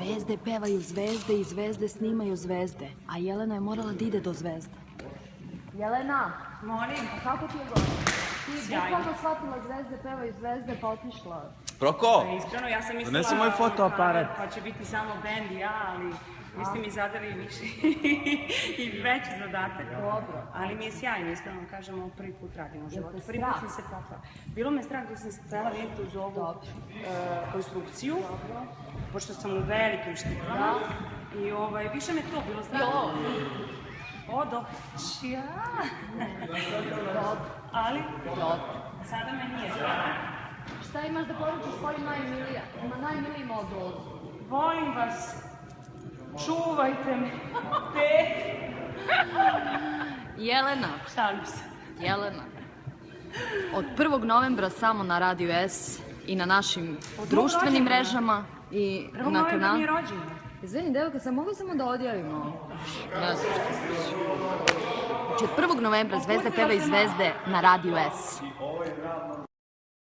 Zvezde pevaju zvezde i zvezde snimaju zvezde, a Jelena je morala da ide do zvezda. Jelena, Molim. a kako ti je gore? Ti je Sjajno. bukvalno shvatila zvezde pevaju zvezde pa otišla. Proko! Iskreno, ja sam mislila... Donesi moj fotoaparat. Pa će biti samo bend i ja, ali vi ste mi zadali više i veći zadatak. Dobro. Ali mi je sjajno, iskreno kažem, ovo prvi put radim u životu. te Prvi strah? put sam se popala. Bilo me strah da sam se htjela vidjeti uz ovu konstrukciju, pošto sam u velikim štiklama. I više me to bilo strah. Odo. Čija? Ali, sada me nije strah. Šta imaš da poručiš svojim najmilijima od ovdje? Volim vas. Čuvajte me. Jelena, Šalim se. Jelena. Od 1. novembra samo na Radio S i na našim društvenim rođendana? mrežama i Prvo na novembra kanalu. mi je rođendan. Izvini, devojka, sam mogu samo da odjavimo? Ne znam što se znači. Znači, od 1. novembra Zvezde pevaju zvezde na Radio S.